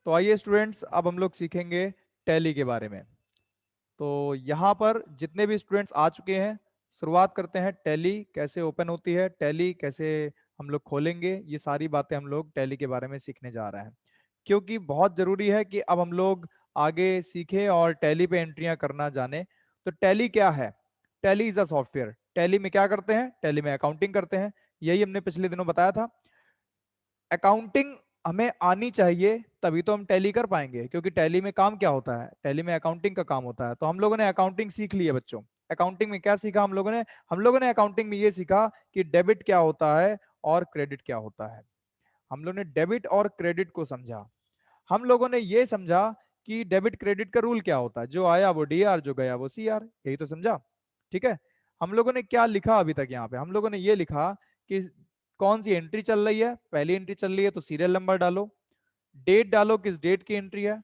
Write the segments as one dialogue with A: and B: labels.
A: तो आइए स्टूडेंट्स, अब हम लोग सीखेंगे टैली के बारे में। तो यहाँ पर जितने भी स्टूडेंट्स आ चुके हैं, शुरुआत करते हैं। टैली कैसे ओपन होती है, टैली कैसे हम लोग खोलेंगे, ये सारी बातें हम लोग टैली के बारे में सीखने जा रहे हैं। क्योंकि बहुत जरूरी है कि अब हम लोग आगे सीखें और टैली पे एंट्रियां करना जाने। तो टैली क्या है? Tally is a software. Tally में क्या करते हैं? टैली में अकाउंटिंग करते हैं। यही हमने पिछले दिनों बताया था। अकाउंटिंग हमें आनी चाहिए, तभी तो हम टैली कर पाएंगे। क्योंकि टैली में काम क्या होता है? टैली में अकाउंटिंग का काम होता है। तो हम लोगों ने अकाउंटिंग सीख ली है बच्चों। अकाउंटिंग में क्या सीखा हम लोगों ने अकाउंटिंग में ये सीखा कि डेबिट क्या होता है और क्रेडिट क्या होता है। हम लोगों ने डेबिट और क्रेडिट को समझा। हम लोगों ने ये समझा कि डेबिट क्रेडिट का रूल क्या होता है। जो आया वो डीआर, जो गया वो सीआर। यही तो समझा। ठीक है। हम लोगों ने क्या लिखा अभी तक? यहाँ पे हम लोगों ने ये लिखा कि कौन सी एंट्री चल रही है। पहली एंट्री चल रही है तो सीरियल नंबर डालो, डेट डालो, किस डेट की एंट्री है।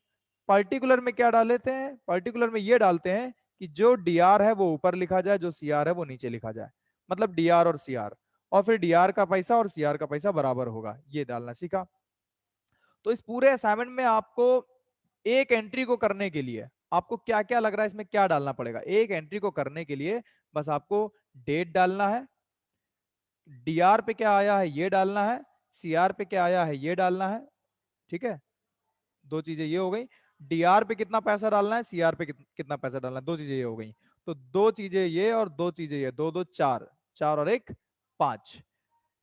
A: पर्टिकुलर में क्या डालते हैं? पर्टिकुलर में ये डालते हैं कि जो डीआर है वो ऊपर लिखा जाए, जो सीआर है वो नीचे लिखा जाए। मतलब डीआर और सीआर, और फिर डीआर का पैसा और सीआर का पैसा बराबर होगा, ये डालना सीखा। तो इस पूरे असाइनमेंट में आपको एक एंट्री को करने के लिए आपको क्या क्या लग रहा है इसमें क्या डालना पड़ेगा? एक एंट्री को करने के लिए बस आपको डेट डालना है, डीआर पे क्या आया है ये डालना है, सीआर पे क्या आया है ये डालना है। ठीक है। दो चीजें ये हो गई। डीआर पे कितना पैसा डालना है, सीआर पे कितना पैसा डालना है, दो चीजें ये हो गई। तो दो चीजें ये और दो चीजें ये, दो दो चार, चार और एक पांच।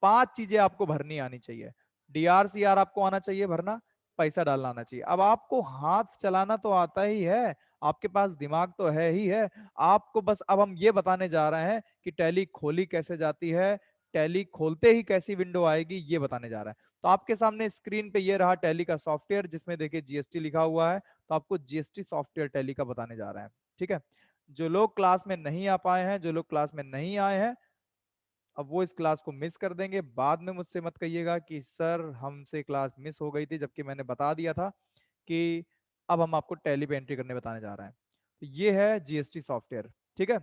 A: पांच चीजें आपको भरनी आनी चाहिए। डीआर सीआर आपको आना चाहिए भरना, पैसा डालना आना चाहिए। अब आपको हाथ चलाना तो आता ही है, आपके पास दिमाग तो है ही है। आपको बस अब हम ये बताने जा रहे हैं कि टैली खोली कैसे जाती है, टैली खोलते ही कैसी विंडो आएगी, ये बताने जा रहा है। तो आपके सामने स्क्रीन पे ये रहा टैली का सॉफ्टवेयर, जिसमें देखिए जीएसटी लिखा हुआ है। तो आपको जीएसटी सॉफ्टवेयर टैली का बताने जा रहे हैं। ठीक है। जो लोग क्लास में नहीं आ पाए हैं, जो लोग क्लास में नहीं आए हैं, अब वो इस क्लास को मिस कर देंगे। बाद में मुझसे मत कहिएगा कि सर हमसे क्लास मिस हो गई थी, जबकि मैंने बता दिया था कि अब हम आपको टैली पे एंट्री करने बताने जा रहे हैं। तो ये है जीएसटी सॉफ्टवेयर। ठीक है।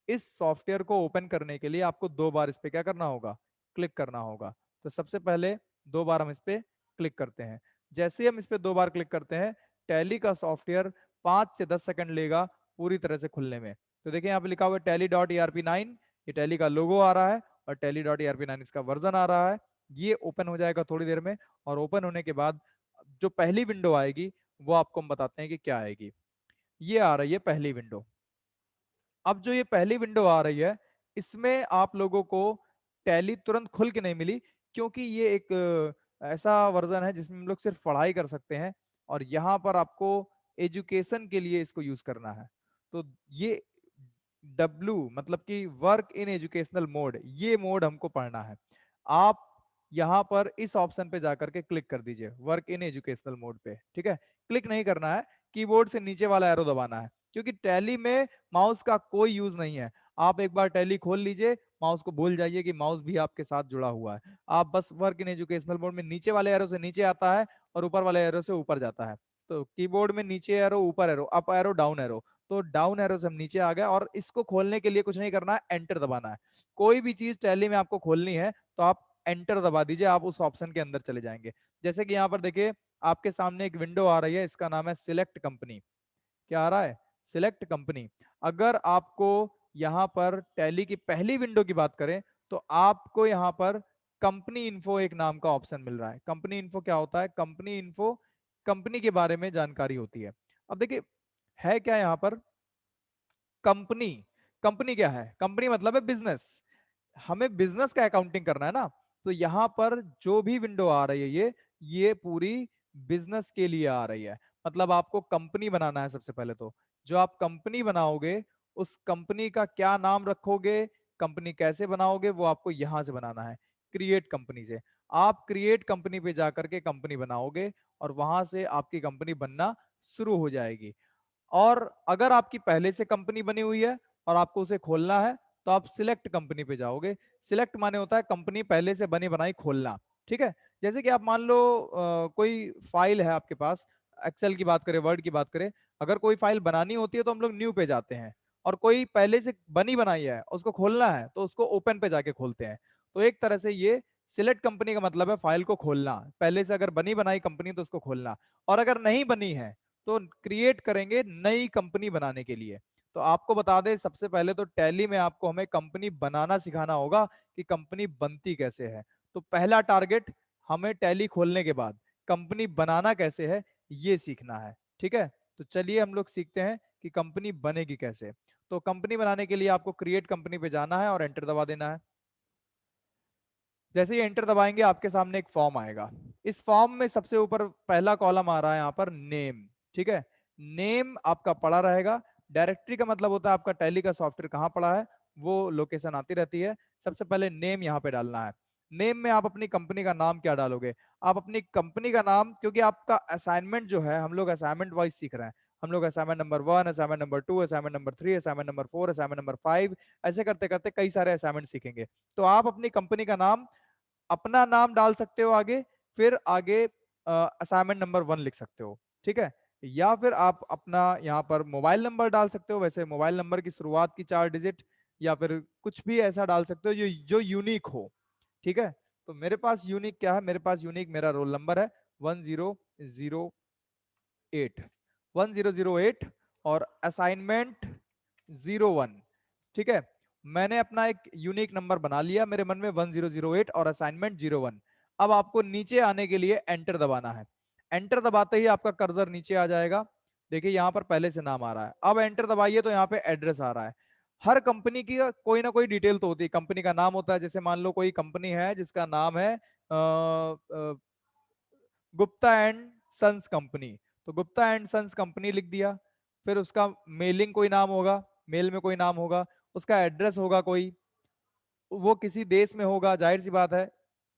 A: इस सॉफ्टवेयर को ओपन करने के लिए आपको दो बार इस पे क्या करना होगा? क्लिक करना होगा। तो सबसे पहले दो बार हम इस पे क्लिक करते हैं। जैसे ही हम इस पे दो बार क्लिक करते हैं, टैली का सॉफ्टवेयर 5 से 10 सेकंड लेगा पूरी तरह से खुलने में। तो देखिए यहाँ पे लिखा हुआ है tally.erp9। ये टैली का लोगो आ रहा है और tally.erp9 इसका वर्जन आ रहा है। ये ओपन हो जाएगा थोड़ी देर में, और ओपन होने के बाद जो पहली विंडो आएगी वो आपको हम बताते हैं कि क्या आएगी। ये आ रही है पहली विंडो। अब जो ये पहली विंडो आ रही है, इसमें आप लोगों को टैली तुरंत खुल के नहीं मिली, क्योंकि ये एक ऐसा वर्जन है जिसमें हम लोग सिर्फ पढ़ाई कर सकते हैं, और यहाँ पर आपको एजुकेशन के लिए इसको यूज करना है। तो ये डब्लू मतलब कि वर्क इन एजुकेशनल मोड, ये मोड हमको पढ़ना है। आप यहाँ पर इस ऑप्शन पे जाकर के क्लिक कर दीजिए, वर्क इन एजुकेशनल मोड पे। ठीक है। क्लिक नहीं करना है, कीबोर्ड से नीचे वाला एरो दबाना है, क्योंकि टैली में माउस का कोई यूज नहीं है। आप एक बार टैली खोल लीजिए, माउस को भूल जाइए कि माउस भी आपके साथ जुड़ा हुआ है। आप बस वर्क इन एजुकेशनल मोड में नीचे वाले एरो से नीचे आता है और ऊपर वाले एरो से ऊपर जाता है। तो कीबोर्ड में नीचे एरो, ऊपर arrow, up arrow, down arrow. तो डाउन एरो से हम नीचे आ गए, और इसको खोलने के लिए कुछ नहीं करना है, एंटर दबाना है। कोई भी चीज टैली में आपको खोलनी है तो आप एंटर दबा दीजिए, आप उस ऑप्शन के अंदर चले जाएंगे। जैसे कि यहाँ पर देखिए आपके सामने एक विंडो आ रही है, इसका नाम है सिलेक्ट कंपनी। क्या आ रहा है? Select company. अगर आपको यहां पर टैली की पहली विंडो की बात करें, तो आपको यहां पर कंपनी इन्फो एक नाम का ऑप्शन मिल रहा है। कंपनी इन्फो क्या होता है? कंपनी इन्फो कंपनी के बारे में जानकारी होती है। अब देखिए है क्या यहां पर? कंपनी। कंपनी क्या है? कंपनी मतलब है बिजनेस। हमें बिजनेस का अकाउंटिंग करना है ना। तो यहां पर जो भी विंडो आ रही है, ये पूरी बिजनेस के लिए आ रही है। मतलब आपको कंपनी बनाना है सबसे पहले। तो जो आप कंपनी बनाओगे, उस कंपनी का क्या नाम रखोगे, कंपनी कैसे बनाओगे, वो आपको यहां से बनाना है, क्रिएट कंपनी से। आप क्रिएट कंपनी पे जाकर के कंपनी बनाओगे, और वहां से आपकी कंपनी बनना शुरू हो जाएगी। और अगर आपकी पहले से कंपनी बनी हुई है और आपको उसे खोलना है, तो आप सिलेक्ट कंपनी पे जाओगे। सिलेक्ट माने होता है कंपनी पहले से बनी बनाई खोलना। ठीक है। जैसे कि आप मान लो कोई फाइल है आपके पास, एक्सेल की बात करें, वर्ड की बात करें। अगर कोई फाइल बनानी होती है तो हम लोग न्यू पे जाते हैं, और कोई पहले से बनी बनाई है उसको खोलना है तो उसको ओपन पे जाके खोलते हैं। तो एक तरह से ये सिलेक्ट कंपनी का मतलब है फाइल को खोलना, पहले से अगर बनी बनाई कंपनी तो उसको खोलना, और अगर नहीं बनी है तो क्रिएट करेंगे नई कंपनी बनाने के लिए। तो आपको बता दें, सबसे पहले तो टैली में आपको हमें कंपनी बनाना सिखाना होगा कि कंपनी बनती कैसे है। तो पहला टारगेट हमें टैली खोलने के बाद कंपनी बनाना कैसे है ये सीखना है। ठीक है, तो चलिए हम लोग सीखते हैं कि कंपनी बनेगी कैसे। तो कंपनी बनाने के लिए आपको क्रिएट कंपनी पे जाना है और एंटर दबा देना है। जैसे ही एंटर दबाएंगे आपके सामने एक फॉर्म आएगा। इस फॉर्म में सबसे ऊपर पहला कॉलम आ रहा है यहाँ पर नेम। ठीक है, नेम आपका पड़ा रहेगा। डायरेक्टरी का मतलब होता है आपका टैली का सॉफ्टवेयर कहाँ पड़ा है, वो लोकेशन आती रहती है। सबसे पहले नेम यहाँ पे डालना है। नेम में आप अपनी कंपनी का नाम क्या डालोगे, आप अपनी कंपनी का नाम, क्योंकि आपका असाइनमेंट जो है, हम लोग असाइनमेंट वाइज सीख रहे हैं। हम लोग assignment number 1, assignment number 2, assignment number 3, assignment number 4, assignment number 5, ऐसे करते करते कई सारे असाइनमेंट सीखेंगे। तो आप अपनी कंपनी का नाम, अपना नाम डाल सकते हो आगे, फिर आगे असाइनमेंट नंबर 1 लिख सकते हो। ठीक है, या फिर आप अपना यहाँ पर मोबाइल नंबर डाल सकते हो, वैसे मोबाइल नंबर की शुरुआत की 4 डिजिट, या फिर कुछ भी ऐसा डाल सकते हो जो जो यूनिक हो। ठीक है, तो मेरे पास यूनिक क्या है, मेरे पास यूनिक मेरा रोल नंबर है 1008, 1008, और असाइनमेंट 01। ठीक है, मैंने अपना एक यूनिक नंबर बना लिया मेरे मन में 1008 और असाइनमेंट 01। अब आपको नीचे आने के लिए एंटर दबाना है। एंटर दबाते ही आपका कर्सर नीचे आ जाएगा। देखिए यहाँ पर पहले से नाम आ रहा है, अब एंटर दबाइए तो यहाँ पे एड्रेस आ रहा है। हर कंपनी की कोई ना कोई डिटेल तो होती है। कंपनी का नाम होता है, जैसे मान लो कोई कंपनी है जिसका नाम है गुप्ता एंड सन्स कंपनी, तो गुप्ता एंड सन्स कंपनी लिख दिया। फिर उसका मेलिंग कोई नाम होगा, मेल में कोई नाम होगा, उसका एड्रेस होगा कोई, वो किसी देश में होगा, जाहिर सी बात है।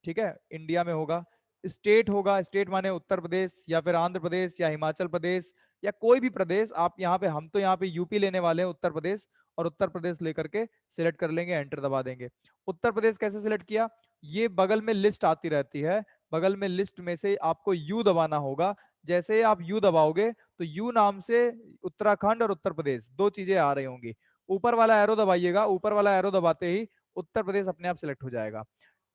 A: ठीक है, इंडिया में होगा। स्टेट होगा, स्टेट माने उत्तर प्रदेश या फिर आंध्र प्रदेश या हिमाचल प्रदेश या कोई भी प्रदेश। आप यहाँ पे, हम तो यहाँ पे यूपी लेने वाले हैं, उत्तर प्रदेश, और उत्तर प्रदेश लेकर के सिलेक्ट कर लेंगे, एंटर दबा देंगे। उत्तर प्रदेश कैसे सिलेक्ट किया, ये बगल में लिस्ट आती रहती है, बगल में लिस्ट में से आपको यू दबाना होगा। जैसे आप यू दबाओगे तो यू नाम से उत्तराखंड और उत्तर प्रदेश दो चीजें आ रही होंगी। ऊपर वाला एरो दबाइएगा, ऊपर वाला एरो दबाते ही उत्तर प्रदेश अपने आप सिलेक्ट हो जाएगा।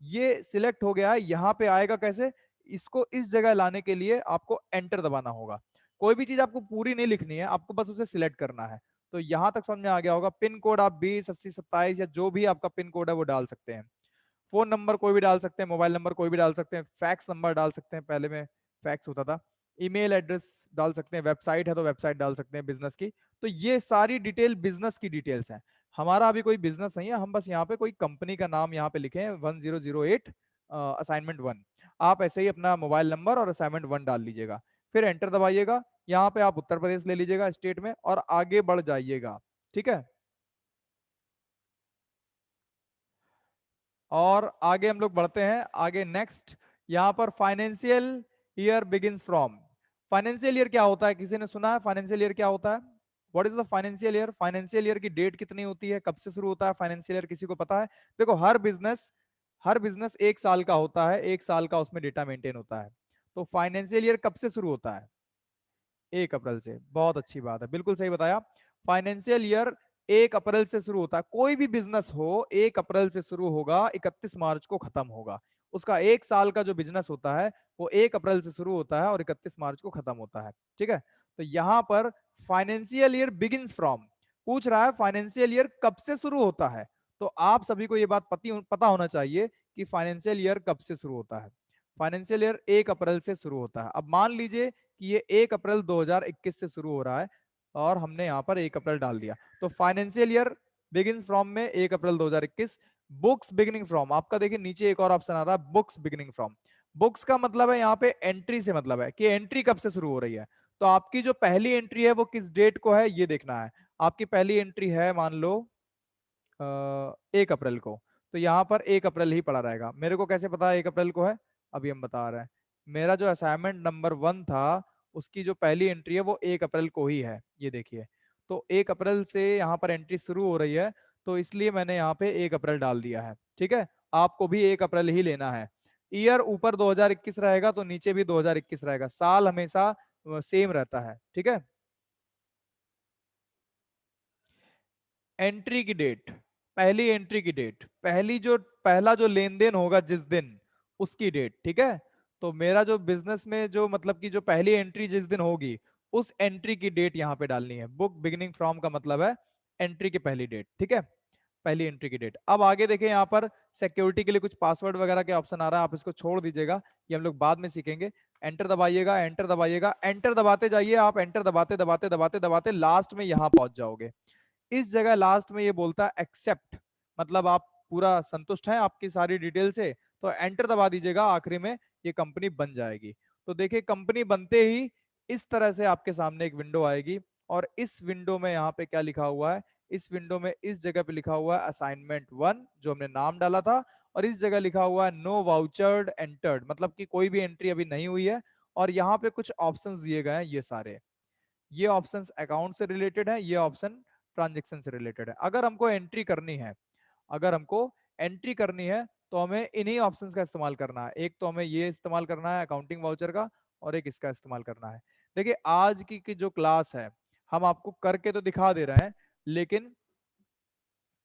A: ये सिलेक्ट हो गया है, यहाँ पे आएगा कैसे, इसको इस जगह लाने के लिए आपको एंटर दबाना होगा। कोई भी चीज आपको पूरी नहीं लिखनी है, आपको बस उसे सिलेक्ट करना है। तो यहां तक समझ में आ गया होगा। पिन कोड आप 20 80 27 या जो भी आपका पिन कोड है वो डाल सकते हैं। फोन नंबर कोई भी डाल सकते हैं, मोबाइल नंबर कोई भी डाल सकते हैं, फैक्स नंबर डाल सकते हैं, पहले में फैक्स होता था। ईमेल एड्रेस डाल सकते हैं, वेबसाइट है तो वेबसाइट डाल सकते हैं बिजनेस की। तो ये सारी डिटेल बिजनेस की डिटेल्स हैं। हमारा अभी कोई बिजनेस नहीं है, हम बस यहाँ पे कोई कंपनी का नाम यहाँ पे लिखे हैं 1008 असाइनमेंट 1। आप ऐसे ही अपना मोबाइल नंबर और असाइनमेंट 1 डाल लीजिएगा, फिर एंटर दबाइएगा। यहाँ पे आप उत्तर प्रदेश ले लीजिएगा स्टेट में और आगे बढ़ जाइएगा। ठीक है, और आगे हम लोग बढ़ते हैं। आगे नेक्स्ट, यहां पर financial year begins from. Financial year क्या होता है, किसी ने सुना है फाइनेंशियल ईयर क्या होता है? What is the financial year? Financial year की डेट कितनी होती है, कब से शुरू होता है फाइनेंशियल ईयर, किसी को पता है? देखो, हर बिजनेस 1 साल का होता है, 1 साल का उसमें डेटा मेंटेन होता है। तो फाइनेंशियल ईयर कब से शुरू होता है? 1 अप्रैल से। बहुत अच्छी बात है, बिल्कुल सही बताया। फाइनेंशियल ईयर 1 अप्रैल से शुरू होता है। कोई भी बिजनेस हो 1 अप्रैल से शुरू होगा, 31 मार्च को खत्म होगा। उसका 1 साल का जो बिजनेस होता है वो 1 अप्रैल से शुरू होता है और 31 मार्च को खत्म होता है। ठीक है, तो यहां पर फाइनेंशियल ईयर बिगिंस फ्रॉम पूछ रहा है, फाइनेंशियल ईयर कब से शुरू होता है। तो आप सभी को ये बात पता होना चाहिए कि फाइनेंशियल ईयर कब से शुरू होता है। फाइनेंशियल ईयर 1 अप्रैल से शुरू होता है। अब मान लीजिए कि ये 1 अप्रैल 2021 से शुरू हो रहा है और हमने यहाँ पर 1 अप्रैल डाल दिया, तो फाइनेंशियल ईयर बिगिंस फ्रॉम में 1 अप्रैल 2021। बुक्स बिगिनिंग फ्रॉम, आपका देखिए नीचे एक और ऑप्शन आ रहा है, बुक्स बिगिनिंग फ्रॉम। बुक्स का मतलब है यहाँ पे एंट्री से मतलब है कि एंट्री कब से शुरू हो रही है। तो आपकी जो पहली एंट्री है वो किस डेट को है ये देखना है। आपकी पहली एंट्री है मान लो 1 अप्रैल को, तो यहाँ पर 1 अप्रैल ही पड़ा रहेगा। मेरे को कैसे पता है 1 अप्रैल को है, अभी हम बता रहे हैं। मेरा जो असाइनमेंट नंबर 1 था उसकी जो पहली एंट्री है वो 1 अप्रैल को ही है, ये देखिए। तो 1 अप्रैल से यहाँ पर एंट्री शुरू हो रही है, तो इसलिए मैंने यहाँ पे 1 अप्रैल डाल दिया है। ठीक है, आपको भी 1 अप्रैल ही लेना है। ईयर ऊपर 2021 रहेगा तो नीचे भी 2021 रहेगा, साल हमेशा सेम रहता है। ठीक है, एंट्री की डेट, पहली एंट्री की डेट, पहला जो लेन देन होगा जिस दिन, उसकी डेट, ठीक है। तो मेरा जो बिजनेस में जो मतलब कि जो पहली एंट्री जिस दिन होगी उस एंट्री की डेट यहाँ पे डालनी है। बुक बिगिनिंग फ्रॉम का मतलब है एंट्री की पहली डेट, ठीक है, पहली एंट्री की डेट। अब आगे देखें, यहाँ पर सिक्योरिटी के लिए कुछ पासवर्ड वगैरह के ऑप्शन आ रहा है, आप इसको छोड़ दीजिएगा, ये हम लोग बाद में सीखेंगे। एंटर दबाइएगा, एंटर दबाइएगा, एंटर दबाते जाइए आप, एंटर दबाते दबाते दबाते दबाते लास्ट में यहाँ पहुंच जाओगे। इस जगह लास्ट में ये बोलता है एक्सेप्ट, मतलब आप पूरा संतुष्ट हैं आपकी सारी डिटेल से, तो एंटर दबा दीजिएगा, आखिरी में ये कंपनी बन जाएगी। तो देखिए कंपनी बनते ही इस तरह से आपके सामने एक विंडो आएगी, और इस विंडो में यहाँ पे क्या लिखा हुआ है, इस विंडो में इस जगह पे लिखा हुआ है असाइनमेंट 1 जो हमने नाम डाला था, और इस जगह लिखा हुआ है नो वाउचर्ड एंटर्ड, मतलब कि कोई भी एंट्री अभी नहीं हुई है। और यहाँ पे कुछ ऑप्शंस दिए गए हैं, ये सारे ये ऑप्शंस अकाउंट से रिलेटेड है, ये ऑप्शन ट्रांजेक्शन से रिलेटेड है। अगर हमको एंट्री करनी है, अगर हमको एंट्री करनी है तो हमें इन्हीं ऑप्शंस का इस्तेमाल करना है। एक तो हमें ये इस्तेमाल करना है अकाउंटिंग वाउचर का, और एक इसका इस्तेमाल करना है। देखिए आज की जो क्लास है हम आपको करके तो दिखा दे रहे हैं, लेकिन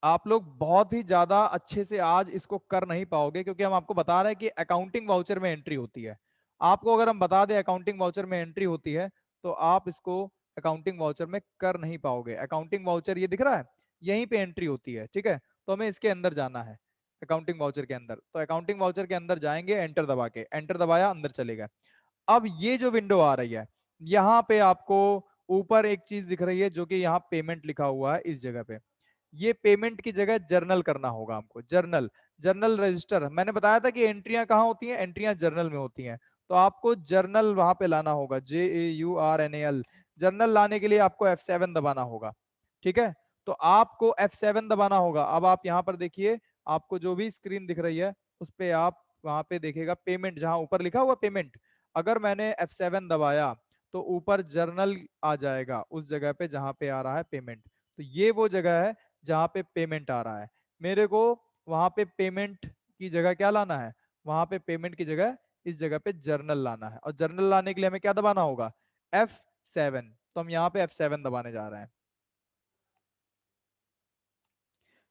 A: आप लोग बहुत ही ज्यादा अच्छे से आज इसको कर नहीं पाओगे, क्योंकि हम आपको बता रहे हैं कि अकाउंटिंग वाउचर में एंट्री होती है। आपको अगर हम बता दें अकाउंटिंग वाउचर में एंट्री होती है, तो आप इसको अकाउंटिंग वाउचर में कर नहीं पाओगे। अकाउंटिंग वाउचर ये दिख रहा है, यहीं पे एंट्री होती है, ठीक है। तो हमें इसके अंदर जाना है, अकाउंटिंग वाउचर के अंदर। तो अकाउंटिंग वाउचर के अंदर जाएंगे, एंटर दबा के, एंटर दबाया, अंदर चले गए। अब ये जो विंडो आ रही है, यहाँ पे आपको ऊपर एक चीज दिख रही है जो कि यहाँ पेमेंट लिखा हुआ है, इस जगह पे ये पेमेंट की जगह जर्नल करना होगा हमको। जर्नल, जर्नल रजिस्टर, मैंने बताया था कि एंट्रियां कहाँ होती हैं, एंट्रियां जर्नल में होती हैं। तो आपको जर्नल वहां पे लाना होगा, JAURNAL। जर्नल लाने के लिए आपको F7 दबाना होगा, ठीक है। तो आपको F7 दबाना होगा। अब आप यहाँ पर देखिए, आपको जो भी स्क्रीन दिख रही है उस पर आप वहां पे देखिएगा पेमेंट, जहां ऊपर लिखा हुआ पेमेंट, अगर मैंने F7 दबाया तो ऊपर जर्नल आ जाएगा उस जगह पे जहां पे आ रहा है पेमेंट। तो ये वो जगह है जहां पे पेमेंट आ रहा है। मेरे को वहां पे पेमेंट की जगह क्या लाना है, वहां पे पेमेंट की जगह इस जगह पे जर्नल लाना है। और जर्नल लाने के लिए हमें क्या दबाना होगा, F7। तो हम यहाँ पे F7 दबाने जा रहे हैं।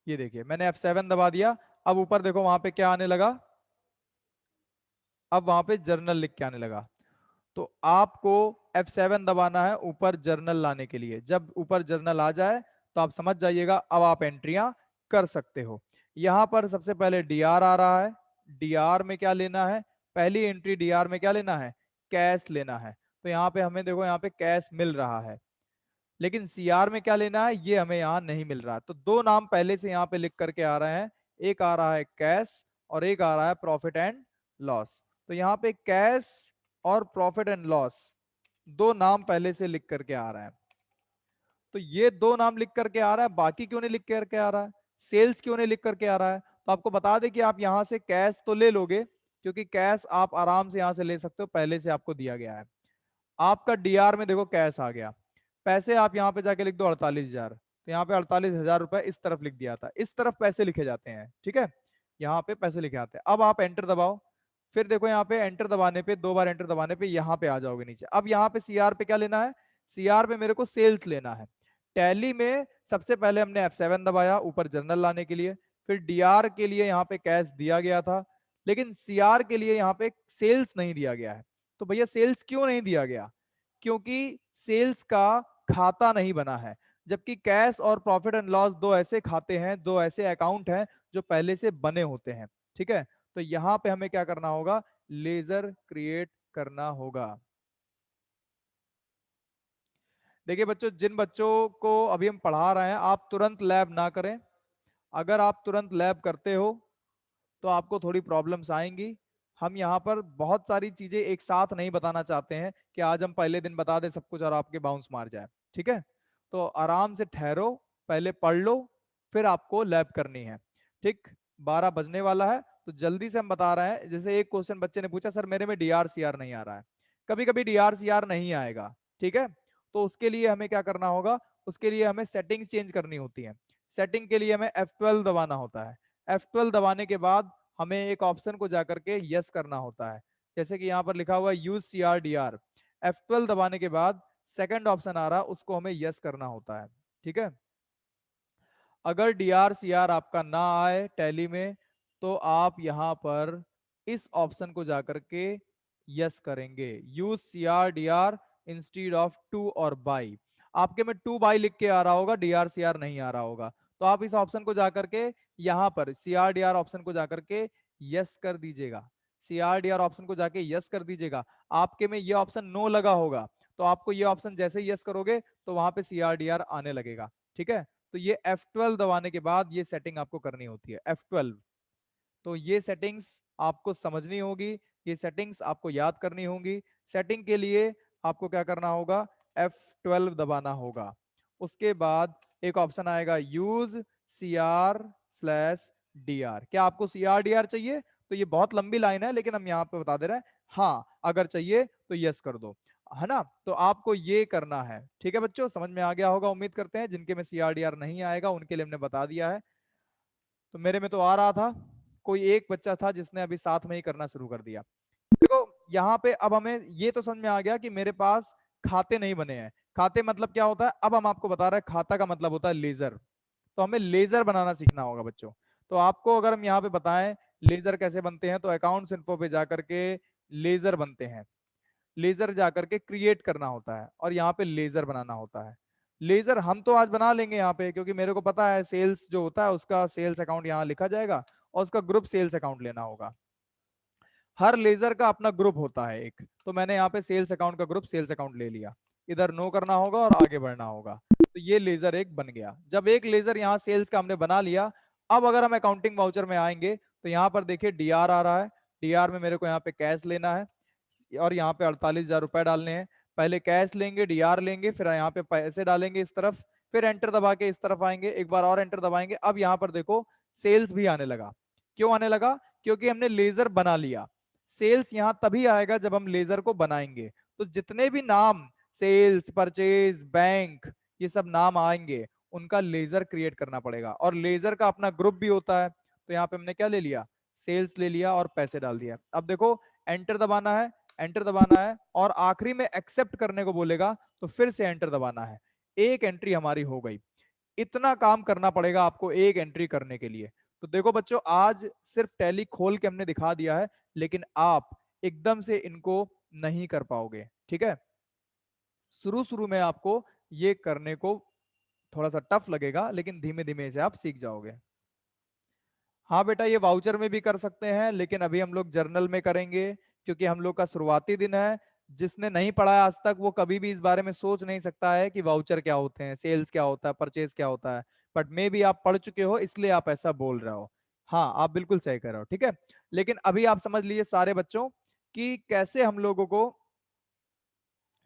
A: ये देखिए मैंने F7 दबा दिया। अब ऊपर देखो वहां पे क्या आने लगा, अब वहां पे जर्नल लिख के आने लगा। तो आपको F7 दबाना है ऊपर जर्नल लाने के लिए। जब ऊपर जर्नल आ जाए तो आप समझ जाइएगा अब आप एंट्रियां कर सकते हो। यहां पर सबसे पहले डीआर आ रहा है, डीआर में क्या लेना है, पहली एंट्री डीआर में क्या लेना है, कैश लेना है। तो यहाँ पे हमें देखो यहाँ पे कैश मिल रहा है, लेकिन सीआर में क्या लेना है ये हमें यहाँ नहीं मिल रहा। तो दो नाम पहले से यहाँ पे लिख करके आ रहे हैं, एक आ रहा है कैश और एक आ रहा है प्रॉफिट एंड लॉस। तो यहाँ पे कैश और प्रॉफिट एंड लॉस दो नाम पहले से लिख करके आ रहा है। तो ये दो नाम लिख करके आ रहा है, बाकी क्यों नहीं लिख करके आ रहा है, सेल्स क्यों नहीं लिख करके आ रहा है। तो आपको बता दें कि आप यहां से कैश तो ले लोगे, क्योंकि कैश आप आराम से यहां से ले सकते हो, पहले से आपको दिया गया है। आपका डीआर में देखो कैश आ गया, पैसे आप यहाँ पे जाके लिख दो 48,000। तो यहाँ पे 48,000 रुपए इस तरफ लिख दिया था, इस तरफ पैसे लिखे जाते हैं, ठीक है, यहाँ पे पैसे लिखे आते हैं। अब आप एंटर दबाओ, फिर देखो यहाँ पे एंटर दबाने पे, दो बार एंटर दबाने पे यहाँ पे आ जाओगे नीचे। अब यहाँ पे सीआर पे क्या लेना है, सीआर पे मेरे को सेल्स लेना है। टैली में सबसे पहले हमने F7 दबाया ऊपर जर्नल लाने के लिए, फिर डीआर के लिए यहाँ पे कैश दिया गया था, लेकिन सीआर के लिए यहाँ पे सेल्स नहीं दिया गया है। तो भैया सेल्स क्यों नहीं दिया गया, क्योंकि सेल्स का खाता नहीं बना है। जबकि कैश और प्रॉफिट एंड लॉस दो ऐसे खाते हैं, दो ऐसे अकाउंट हैं जो पहले से बने होते हैं, ठीक है। तो यहां पे हमें क्या करना होगा, लेजर क्रिएट करना होगा। देखिए बच्चों, जिन बच्चों को अभी हम पढ़ा रहे हैं आप तुरंत लैब ना करें। अगर आप तुरंत लैब करते हो तो आपको थोड़ी प्रॉब्लम्स आएंगी। हम यहाँ पर बहुत सारी चीजें एक साथ नहीं बताना चाहते हैं कि आज हम पहले दिन बता दें सब कुछ और आपके बाउंस मार जाए, ठीक है। तो आराम से ठहरो, पहले पढ़ लो, फिर आपको लैब करनी है, ठीक। 12 बजने वाला है तो जल्दी से हम बता रहे हैं। जैसे एक क्वेश्चन बच्चे ने पूछा, सर मेरे में DRCR नहीं आ रहा है। कभी कभी DRCR नहीं आएगा, ठीक है। तो उसके लिए हमें क्या करना होगा, उसके लिए हमें सेटिंग्स चेंज करनी होती है। सेटिंग के लिए हमें F12 दबाना होता है। F12 दबाने के बाद हमें एक ऑप्शन को जाकर के यस करना होता है। जैसे कि यहाँ पर लिखा हुआ है यूज CRDR, F12 दबाने के बाद सेकंड ऑप्शन आ रहा, उसको हमें यस करना होता है, ठीक है। अगर DRCR आपका ना आए टैली में, तो आप यहाँ पर इस ऑप्शन को जाकर के यस करेंगे। Use CR DR instead of two और बाई। आपके में टू बाई लिख के आ रहा होगा, DRCR नहीं आ रहा होगा, तो आप इस ऑप्शन को जाकर के यहां पर CR DR ऑप्शन को जाकर के यस कर दीजिएगा। CR DR ऑप्शन को जाके यस कर दीजिएगा। आपके में ये ऑप्शन नो लगा होगा, तो आपको ये ऑप्शन जैसे ही यस करोगे तो वहां पे CR DR आने लगेगा। ठीक है, तो ये F12 दबाने के बाद ये सेटिंग आपको करनी होती है, F12। तो ये सेटिंग्स आपको समझनी होगी, ये सेटिंग्स आपको याद करनी होगी। सेटिंग के लिए आपको क्या करना होगा, F12 दबाना होगा। उसके बाद एक ऑप्शन आएगा यूज CR/DR। क्या आपको CR/DR चाहिए? तो ये बहुत लंबी लाइन है, लेकिन हम यहाँ पे बता दे रहे हैं। हाँ, अगर चाहिए तो यस कर दो, है ना। तो आपको ये करना है। ठीक है बच्चों, समझ में आ गया होगा उम्मीद करते हैं। जिनके में CR/DR नहीं आएगा उनके लिए हमने बता दिया है। तो मेरे में तो आ रहा था, कोई एक बच्चा था जिसने अभी साथ में ही करना शुरू कर दिया। देखो यहाँ पे अब हमें ये तो समझ में आ गया कि मेरे पास खाते नहीं बने हैं। खाते मतलब क्या होता है, अब हम आपको बता रहे हैं। खाता का मतलब होता है लेजर। तो हमें लेजर बनाना सीखना होगा बच्चों। तो आपको अगर हम यहाँ पे बताएं लेजर कैसे बनते हैं, तो अकाउंट्स इन्फो पे जाकर के लेजर बनते हैं। लेजर जाकर के क्रिएट करना होता है और यहाँ पे लेजर बनाना होता है। लेजर हम तो आज बना लेंगे यहाँ पे, क्योंकि मेरे को पता है सेल्स जो होता है उसका सेल्स अकाउंट यहाँ लिखा जाएगा और उसका ग्रुप सेल्स अकाउंट लेना होगा। हर लेजर का अपना ग्रुप होता है एक, तो मैंने यहाँ पे सेल्स अकाउंट का ग्रुप सेल्स अकाउंट ले लिया। इधर नो करना होगा और आगे बढ़ना होगा। तो ये लेजर एक बन गया। जब एक लेजर यहाँ सेल्स का हमने बना लिया, अब अगर हम अकाउंटिंग वाउचर में आएंगे तो यहाँ पर देखिए डीआर आ रहा है। डीआर में मेरे को यहाँ पे कैश लेना है और यहाँ पे 48,000 रुपए डालने हैं। पहले कैश लेंगे, डीआर लेंगे, फिर यहाँ पे पैसे डालेंगे इस तरफ, फिर एंटर दबा के इस तरफ आएंगे, एक बार और एंटर दबाएंगे। अब यहाँ पर देखो सेल्स भी आने लगा। क्यों आने लगा? क्योंकि हमने लेजर बना लिया। सेल्स यहां तभी आएगा जब हम लेजर को बनाएंगे। तो जितने भी नाम सेल्स, परचेज, बैंक, ये सब नाम आएंगे, उनका लेजर क्रिएट करना पड़ेगा। और लेजर का अपना ग्रुप भी होता है। तो यहाँ पे हमने क्या ले लिया, सेल्स ले लिया और पैसे डाल दिया। अब देखो एंटर दबाना है, एंटर दबाना है और आखिरी में एक्सेप्ट करने को बोलेगा तो फिर से एंटर दबाना है। एक एंट्री हमारी हो गई। इतना काम करना पड़ेगा आपको एक एंट्री करने के लिए। तो देखो बच्चों, आज सिर्फ टैली खोल के हमने दिखा दिया है, लेकिन आप एकदम से इनको नहीं कर पाओगे। ठीक है, शुरू शुरू में आपको ये करने को थोड़ा सा टफ लगेगा, लेकिन धीमे धीमे इसे आप सीख जाओगे। हाँ बेटा, ये वाउचर में भी कर सकते हैं, लेकिन अभी हम लोग जर्नल में करेंगे, क्योंकि हम लोग का शुरुआती दिन है। जिसने नहीं पढ़ा है आज तक, वो कभी भी इस बारे में सोच नहीं सकता है कि वाउचर क्या होते हैं, सेल्स क्या होता है, परचेज क्या होता है। बट मे भी आप पढ़ चुके हो इसलिए आप ऐसा बोल रहे हो। हाँ, आप बिल्कुल सही कर रहे हो। ठीक है, लेकिन अभी आप समझ लीजिए सारे बच्चों कि कैसे हम लोगों को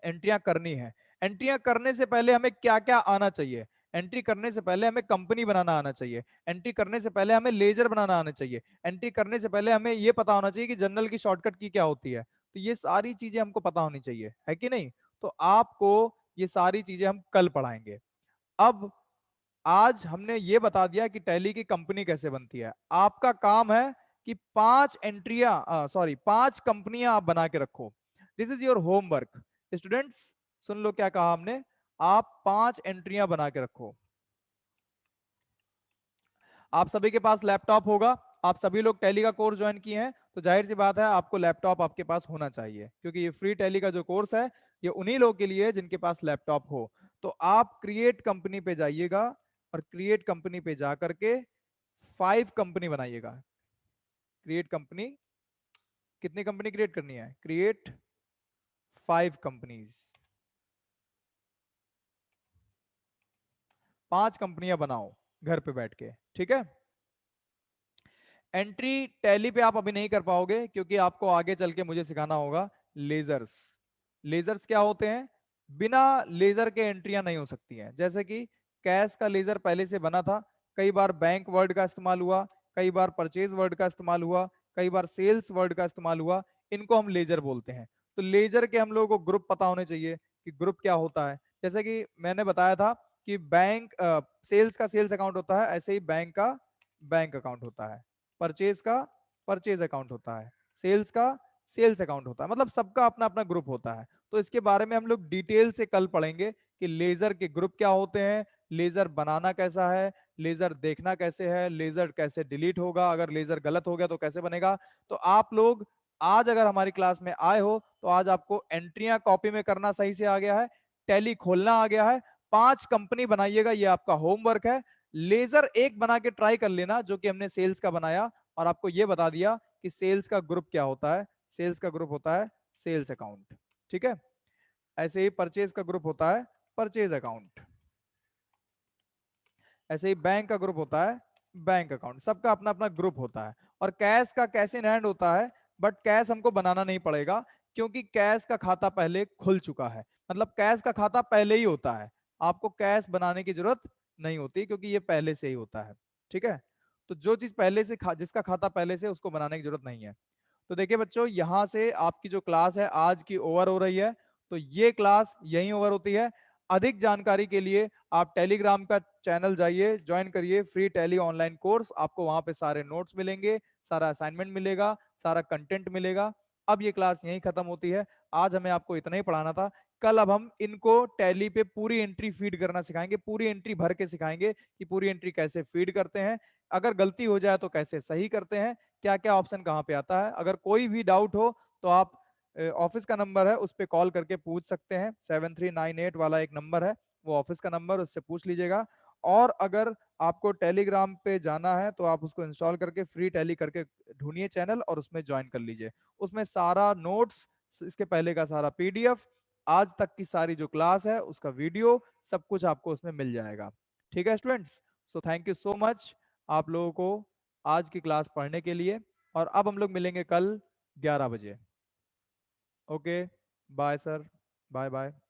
A: एंट्रियां करनी है। एंट्रियां करने से पहले हमें क्या क्या आना चाहिए? एंट्री करने से पहले हमें कंपनी बनाना आना चाहिए। एंट्री करने से पहले हमें लेजर बनाना आना चाहिए। एंट्री करने से पहले हमें यह पता होना चाहिए कि जनरल की शॉर्टकट की क्या होती है। तो ये सारी चीजें हमको पता होनी चाहिए, है कि नहीं? तो आपको ये सारी चीजें हम कल पढ़ाएंगे। अब आज हमने ये बता दिया कि टैली की कंपनी कैसे बनती है। आपका काम है कि 5 कंपनियां आप बना के रखो। This is your homework. Students सुन लो क्या कहा हमने। आप 5 एंट्रियां बना के रखो। आप सभी के पास लैपटॉप होगा। आप सभी लोग टैली का कोर्स ज्वाइन किए हैं, तो जाहिर सी बात है आपको लैपटॉप आपके पास होना चाहिए, क्योंकि ये फ्री टैली का जो कोर्स है ये उन्हीं लोगों के लिए है जिनके पास लैपटॉप हो। तो आप क्रिएट कंपनी पे जाइएगा और क्रिएट कंपनी पे जा करके 5 कंपनी बनाइएगा। क्रिएट कंपनी, कितनी कंपनी क्रिएट करनी है? Create 5 companies. 5 कंपनियां बनाओ घर पे बैठ के। ठीक है, एंट्री टैली पे आप अभी नहीं कर पाओगे, क्योंकि आपको आगे चल के मुझे सिखाना होगा लेजर्स। लेजर्स क्या होते हैं? बिना लेजर के एंट्रियां नहीं हो सकती हैं। जैसे कि कैश का लेजर पहले से बना था, कई बार बैंक वर्ड का इस्तेमाल हुआ, कई बार परचेज वर्ड का इस्तेमाल हुआ, कई बार सेल्स वर्ड का इस्तेमाल हुआ, इनको हम लेजर बोलते हैं। तो लेजर के हम लोगों को ग्रुप पता होने चाहिए कि ग्रुप क्या होता है। जैसे कि मैंने बताया था कि बैंक सेल्स का सेल्स अकाउंट होता है, ऐसे ही बैंक का बैंक अकाउंट होता है, परचेज का परचेज अकाउंट होता है, सेल्स का सेल्स अकाउंट होता है। मतलब सबका अपना अपना ग्रुप होता है। तो इसके बारे में हम लोग डिटेल से कल पढ़ेंगे कि लेजर के ग्रुप क्या होते हैं, लेजर बनाना कैसा है, लेजर देखना कैसे है, लेजर कैसे डिलीट होगा, अगर लेजर गलत हो गया तो कैसे बनेगा। तो आप लोग आज अगर हमारी क्लास में आए हो तो आज आपको एंट्रियां कॉपी में करना सही से आ गया है, टैली खोलना आ गया है, 5 कंपनी बनाइएगा, ये आपका होमवर्क है। लेजर एक बना के ट्राई कर लेना जो कि हमने सेल्स का बनाया, और आपको ये बता दिया कि सेल्स का ग्रुप क्या होता है। सेल्स का ग्रुप होता है सेल्स अकाउंट, ठीक है। ऐसे ही परचेज का ग्रुप होता है परचेज अकाउंट, ऐसे ही बैंक का ग्रुप होता है बैंक अकाउंट, सबका अपना अपना ग्रुप होता है। और कैश का कैश इन हैंड होता है, बट कैश हमको बनाना नहीं पड़ेगा क्योंकि कैश का खाता पहले खुल चुका है, मतलब कैश का खाता पहले ही होता है, आपको कैश बनाने की जरूरत नहीं होती क्योंकि ये पहले से ही होता है, ठीक है। तो जो चीज पहले से जिसका खाता पहले से, उसको बनाने की जरूरत नहीं है। तो देखिए बच्चों, यहां से आपकी जो क्लास है आज की ओवर हो रही है, तो ये क्लास यहीं ओवर होती है। अधिक जानकारी के लिए आप टेलीग्राम का चैनल जाइए, ज्वाइन करिए, फ्री टैली ऑनलाइन कोर्स, आपको वहां पे सारे नोट्स मिलेंगे, सारा असाइनमेंट मिलेगा, सारा कंटेंट मिलेगा। अब ये क्लास यहीं खत्म होती है। आज हमें आपको इतना ही पढ़ाना था। कल अब हम इनको टैली पे पूरी एंट्री फीड करना सिखाएंगे, पूरी एंट्री भर के सिखाएंगे कि पूरी एंट्री कैसे फीड करते हैं, अगर गलती हो जाए तो कैसे सही करते हैं, क्या क्या ऑप्शन कहाँ पे आता है। अगर कोई भी डाउट हो तो आप ऑफिस का नंबर है उस पर कॉल करके पूछ सकते हैं, 7398 वाला एक नंबर है, वो ऑफिस का नंबर, उससे पूछ लीजिएगा। और अगर आपको टेलीग्राम पे जाना है तो आप उसको इंस्टॉल करके फ्री टैली करके ढूंढिए चैनल और उसमें ज्वाइन कर लीजिए। उसमें सारा नोट्स, इसके पहले का सारा पीडीएफ, आज तक की सारी जो क्लास है उसका वीडियो, सब कुछ आपको उसमें मिल जाएगा। ठीक है students, so thank you so much आप लोगों को आज की क्लास पढ़ने के लिए। और अब हम लोग मिलेंगे कल 11 बजे। Okay, bye sir, bye bye.